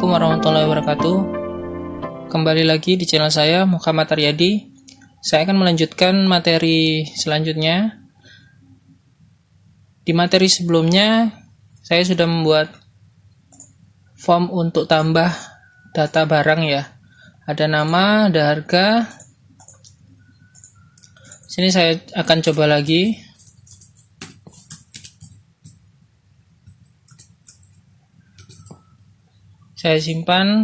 Assalamualaikum warahmatullahi wabarakatuh. Kembali lagi di channel saya, Muhammad Aryadi. Saya akan melanjutkan materi selanjutnya. Di materi sebelumnya, saya sudah membuat form untuk tambah data barang ya. Ada nama, ada harga. Sini saya akan coba lagi. Saya simpan.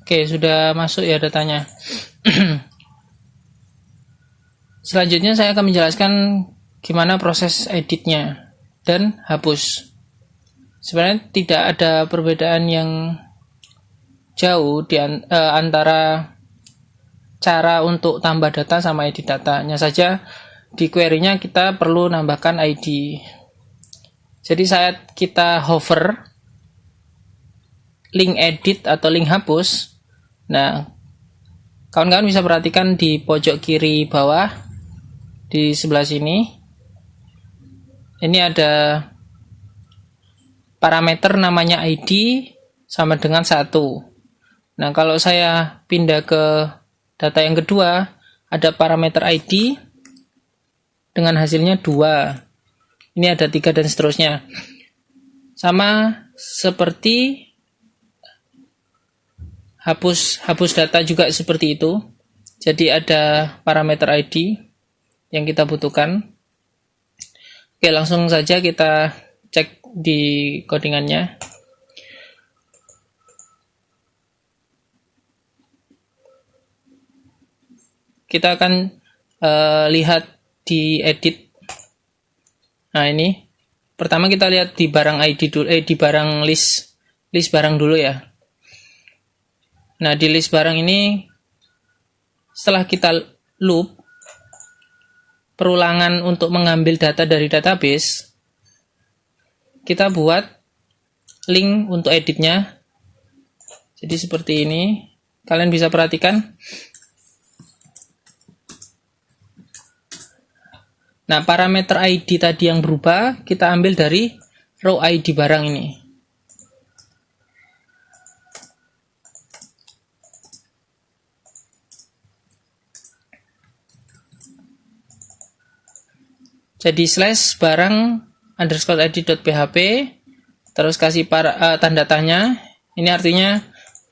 Oke, sudah masuk ya datanya. Selanjutnya saya akan menjelaskan gimana proses editnya dan hapus. Sebenarnya tidak ada perbedaan yang jauh antara cara untuk tambah data sama edit datanya saja. Di query-nya kita perlu nambahkan ID. Jadi saat kita hover link edit atau link hapus, nah kawan-kawan bisa perhatikan di pojok kiri bawah di sebelah sini, ini ada parameter namanya ID sama dengan 1. Nah kalau saya pindah ke data yang kedua, ada parameter ID dengan hasilnya 2, ini ada 3 dan seterusnya. Sama seperti hapus data juga seperti itu. Jadi ada parameter ID yang kita butuhkan. Oke, langsung saja kita cek di codingannya. Kita akan lihat di edit. Nah ini pertama kita lihat di barang ID dulu, di barang list barang dulu ya. Nah, di list barang ini, setelah kita loop, perulangan untuk mengambil data dari database, kita buat link untuk editnya. Jadi seperti ini, kalian bisa perhatikan. Nah, parameter ID tadi yang berubah, kita ambil dari row ID barang ini. Jadi slash barang underscore id.php, terus kasih tanda tanya. Ini artinya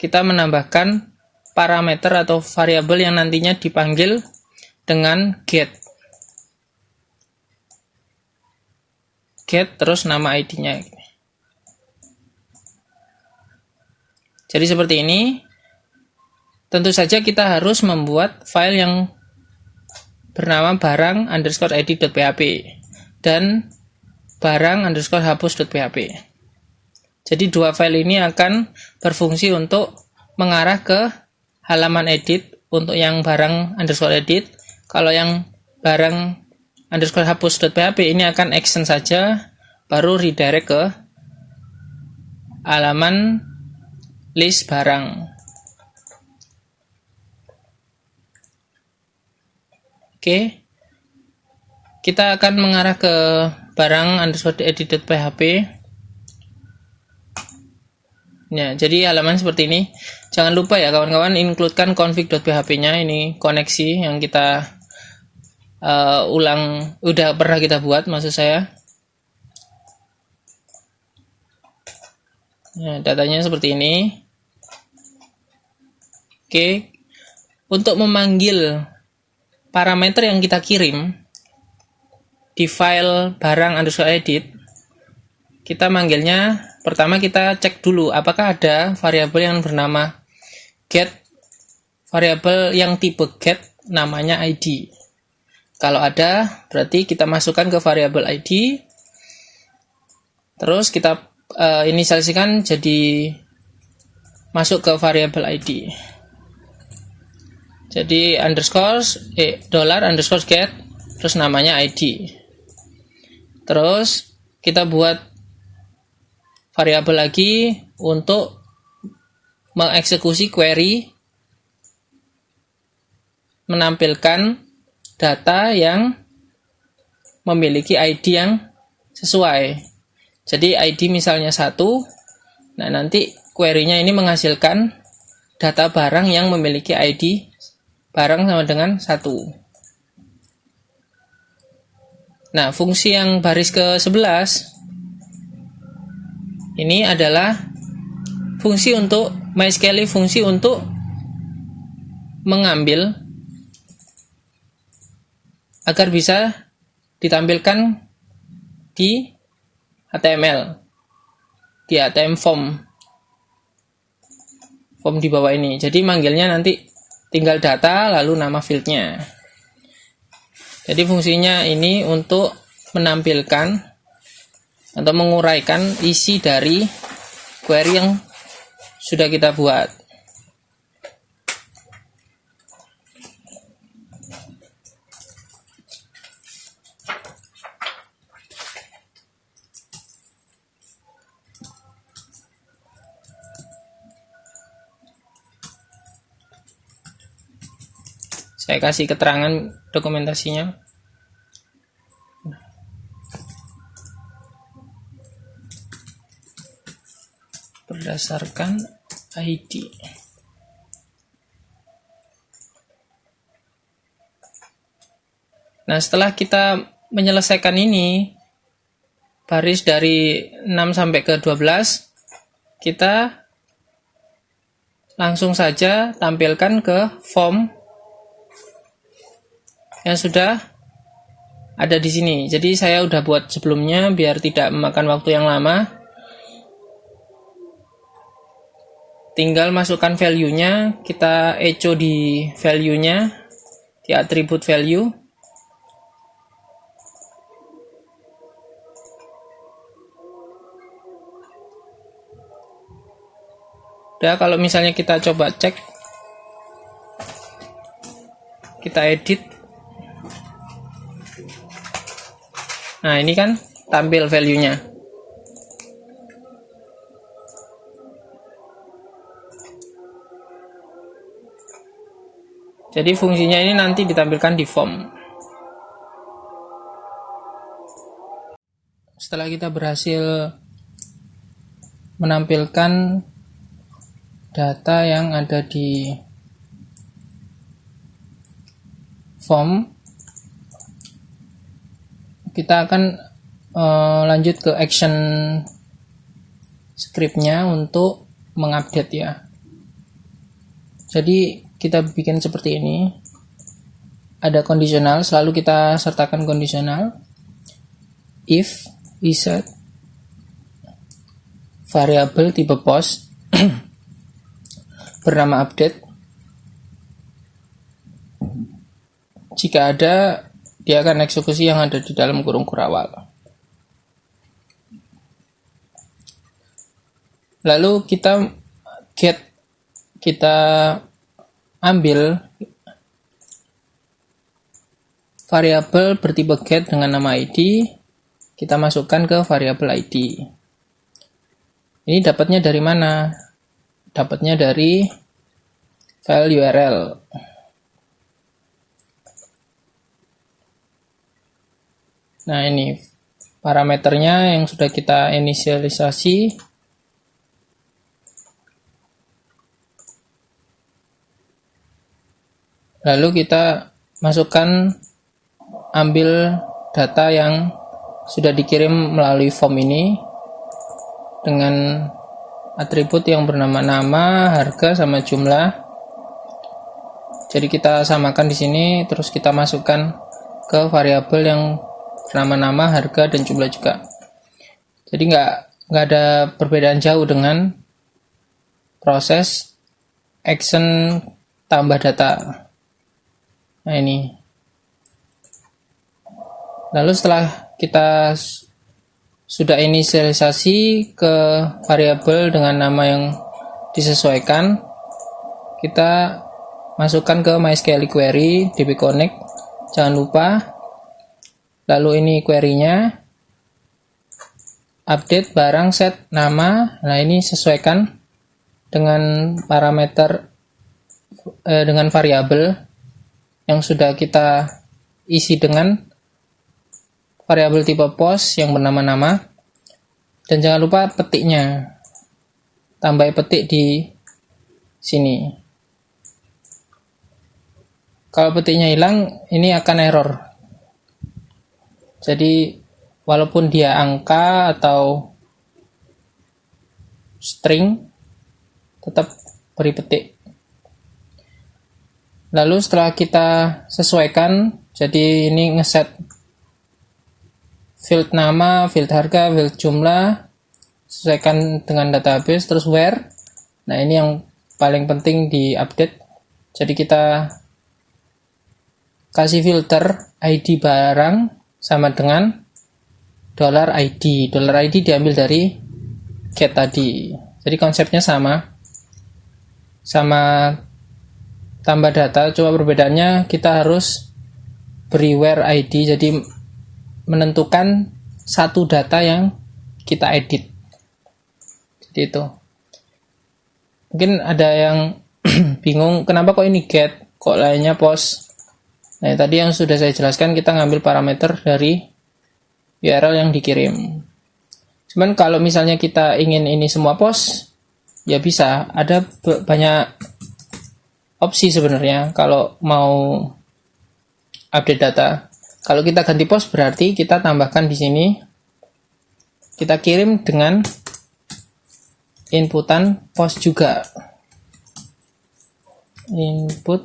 kita menambahkan parameter atau variabel yang nantinya dipanggil dengan get terus nama ID-nya. Jadi seperti ini. Tentu saja kita harus membuat file yang bernama barang underscore id.php dan barang underscore hapus.php. Jadi dua file ini akan berfungsi untuk mengarah ke halaman edit untuk yang barang underscore edit. Kalau yang barang underscore hapus.php ini akan action saja, baru redirect ke halaman list barang. Oke, kita akan mengarah ke barang underscore edit.php. Ya, jadi halaman seperti ini. Jangan lupa ya kawan-kawan, includekan config.php-nya. Ini koneksi yang kita udah pernah kita buat, maksud saya. Ya, datanya seperti ini. Oke, untuk memanggil parameter yang kita kirim di file barang underscore edit, kita manggilnya, pertama kita cek dulu apakah ada variabel yang bernama get, variabel yang tipe get namanya ID. Kalau ada, berarti kita masukkan ke variabel ID, terus kita inisialisikan jadi masuk ke variabel ID. Jadi dollar underscore get terus namanya ID. Terus kita buat variabel lagi untuk mengeksekusi query menampilkan data yang memiliki ID yang sesuai. Jadi ID misalnya 1, Nah, nanti query-nya ini menghasilkan data barang yang memiliki ID barang sama dengan 1. Nah, fungsi yang baris ke-11 ini adalah fungsi untuk MySQL, fungsi untuk mengambil agar bisa ditampilkan di HTML, di HTML form di bawah ini. Jadi manggilnya nanti tinggal data lalu nama fieldnya. Jadi fungsinya ini untuk menampilkan atau menguraikan isi dari query yang sudah kita buat. Saya kasih keterangan dokumentasinya. Berdasarkan ID. Nah, setelah kita menyelesaikan ini, baris dari 6 sampai ke 12, kita langsung saja tampilkan ke form yang sudah ada di sini. Jadi saya udah buat sebelumnya biar tidak memakan waktu yang lama. Tinggal masukkan value-nya, kita echo di value-nya, di atribut value. Udah, kalau misalnya kita coba cek, kita edit. Nah, ini kan tampil value-nya. Jadi fungsinya ini nanti ditampilkan di form. Setelah kita berhasil menampilkan data yang ada di form, kita akan lanjut ke action scriptnya untuk mengupdate ya. Jadi kita bikin seperti ini, ada kondisional, selalu kita sertakan kondisional. If insert variabel tipe post bernama update, jika ada, dia akan eksekusi yang ada di dalam kurung kurawal. Lalu kita ambil variabel bertipe get dengan nama ID, kita masukkan ke variabel ID. Ini dapatnya dari mana? Dapatnya dari file URL. Nah, ini parameternya yang sudah kita inisialisasi. Lalu kita masukkan, ambil data yang sudah dikirim melalui form ini dengan atribut yang bernama nama, harga, sama jumlah. Jadi kita samakan di sini, terus kita masukkan ke variabel yang bernama nama, harga, dan jumlah juga. Jadi nggak ada perbedaan jauh dengan proses action tambah data. Nah, ini. Lalu setelah kita sudah inisialisasi ke variabel dengan nama yang disesuaikan, kita masukkan ke MySQL query dbconnect, jangan lupa. Lalu ini query-nya, update barang set nama. Nah, ini sesuaikan dengan parameter dengan variabel yang sudah kita isi dengan variabel tipe post yang bernama nama. Dan jangan lupa petiknya. tambah petik di sini. Kalau petiknya hilang, ini akan error. Jadi walaupun dia angka atau string, tetap beri petik. Lalu setelah kita sesuaikan, jadi ini ngeset field nama, field harga, field jumlah, sesuaikan dengan database, terus where. Nah, ini yang paling penting di update. Jadi kita kasih filter ID barang sama dengan $ID. $ID diambil dari get tadi. Jadi konsepnya sama tambah data, cuma perbedaannya kita harus beri where ID, jadi menentukan satu data yang kita edit. Jadi itu. Mungkin ada yang bingung kenapa kok ini get, kok lainnya post. Nah, tadi yang sudah saya jelaskan, kita ngambil parameter dari URL yang dikirim. Cuman kalau misalnya kita ingin ini semua post, ya bisa. Ada banyak opsi sebenarnya kalau mau update data. Kalau kita ganti post, berarti kita tambahkan di sini, kita kirim dengan inputan post juga. Input.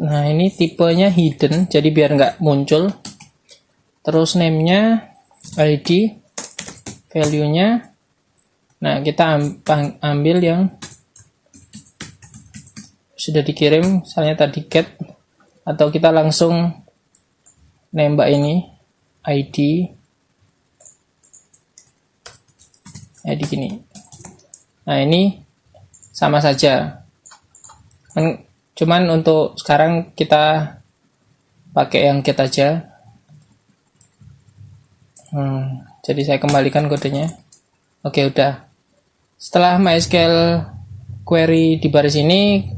Nah, ini tipenya hidden, jadi biar nggak muncul. Terus name-nya, ID, value-nya. Nah, kita ambil yang sudah dikirim, misalnya tadi get, atau kita langsung nembak ini ID gini. Nah, ini sama saja, cuman untuk sekarang kita pakai yang get aja. Jadi saya kembalikan kodenya. Oke, udah. Setelah MySQL query di baris ini,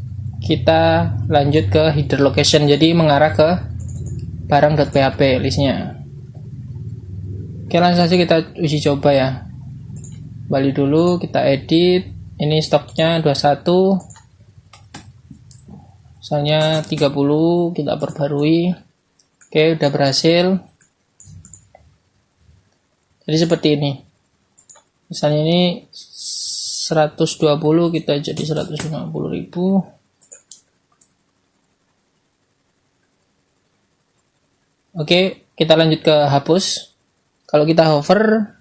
kita lanjut ke header location, jadi mengarah ke barang.php listnya. Oke, langsung saja kita uji coba ya. Balik dulu, kita edit. Ini stoknya 21, misalnya 30, kita perbarui. Oke, udah berhasil. Jadi seperti ini. Misalnya ini 120, kita jadi 150.000. Oke, kita lanjut ke hapus. Kalau kita hover,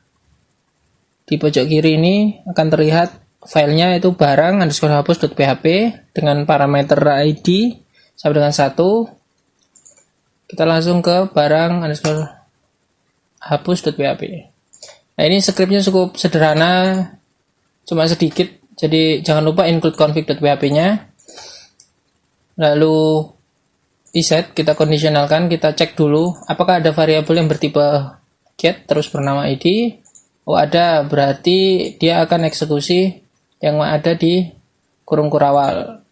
di pojok kiri ini akan terlihat filenya itu barang_hapus.php dengan parameter ID sampai dengan 1. Kita langsung ke barang_hapus.php. Nah, ini scriptnya cukup sederhana, cuma sedikit, jadi jangan lupa include config.php-nya. Lalu set, kita kondisionalkan, kita cek dulu apakah ada variabel yang bertipe get terus bernama ID. Oh, ada, berarti dia akan eksekusi yang ada di kurung kurawal.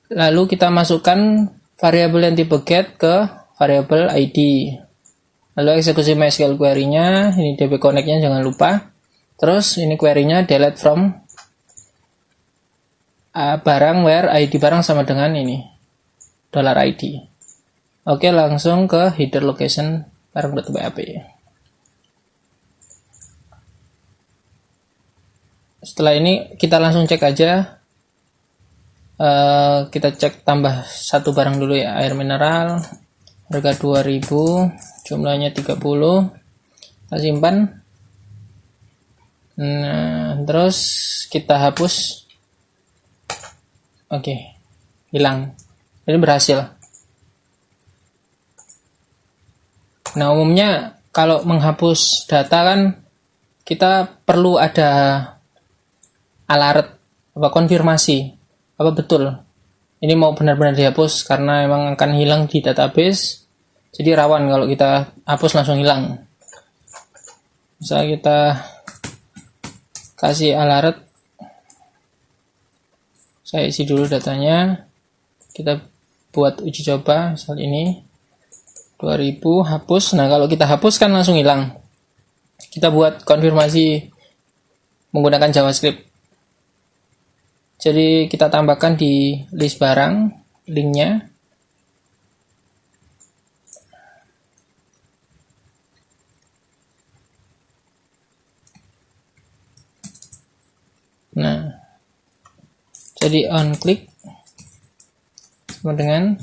Lalu kita masukkan variabel yang tipe get ke variabel ID. Lalu eksekusi MySQL query-nya, ini DB connect-nya jangan lupa. Terus ini query-nya delete from barang where ID barang sama dengan ini $ID. Oke, langsung ke header location barang.php. Setelah ini kita langsung cek aja. Kita cek tambah satu barang dulu ya, air mineral, harga 2000, jumlahnya 30. Kita simpan. Nah, terus kita hapus. Oke, hilang. Ini berhasil. Nah, umumnya kalau menghapus data kan kita perlu ada alert, konfirmasi apa betul ini mau benar-benar dihapus, karena emang akan hilang di database, jadi rawan kalau kita hapus langsung hilang. Misalnya kita kasih alert, saya isi dulu datanya, kita buat uji coba, misal ini 2000 hapus. Nah, kalau kita hapus kan langsung hilang. kita buat konfirmasi menggunakan JavaScript. Jadi kita tambahkan di list barang linknya. Nah, jadi on click sama dengan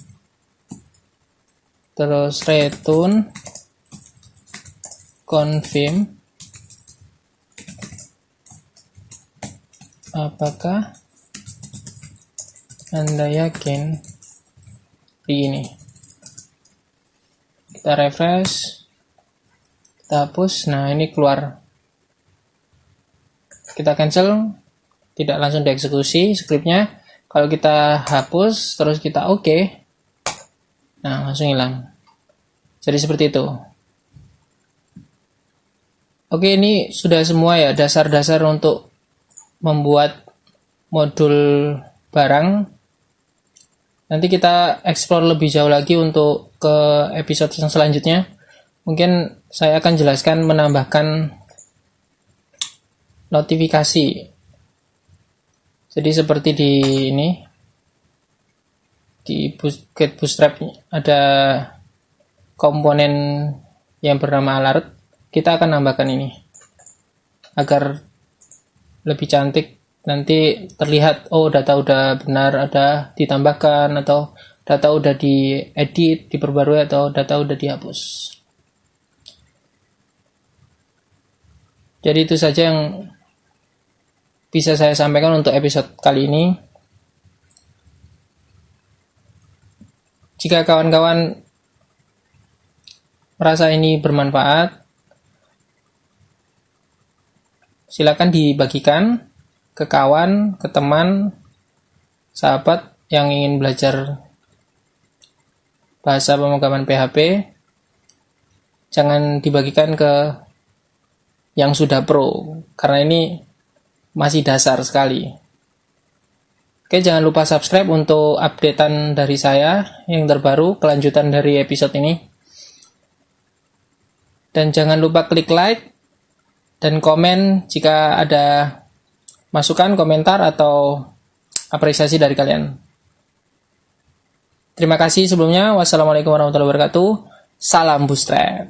terus return confirm apakah Anda yakin ini. Kita refresh, kita hapus. Nah, ini keluar. Kita cancel, tidak langsung dieksekusi scriptnya. Kalau kita hapus terus kita oke, nah langsung hilang. Jadi seperti itu. Oke, ini sudah semua ya, dasar-dasar untuk membuat modul barang. Nanti kita explore lebih jauh lagi untuk ke episode yang selanjutnya. Mungkin saya akan jelaskan menambahkan notifikasi. Jadi seperti di ini, di Get Bootstrap ada komponen yang bernama alert. Kita akan nambahkan ini agar lebih cantik. Nanti terlihat, oh data udah benar ada ditambahkan, atau data udah diedit, diperbarui, atau data udah dihapus. Jadi itu saja yang bisa saya sampaikan untuk episode kali ini. Jika kawan-kawan merasa ini bermanfaat, silakan dibagikan ke kawan, ke teman, sahabat yang ingin belajar bahasa pemrograman PHP. Jangan dibagikan ke yang sudah pro, karena ini masih dasar sekali. Oke, jangan lupa subscribe untuk updatean dari saya yang terbaru, kelanjutan dari episode ini. Dan jangan lupa klik like dan komen jika ada masukan, komentar, atau apresiasi dari kalian. Terima kasih sebelumnya. Wassalamualaikum warahmatullahi wabarakatuh. Salam Bootstrap.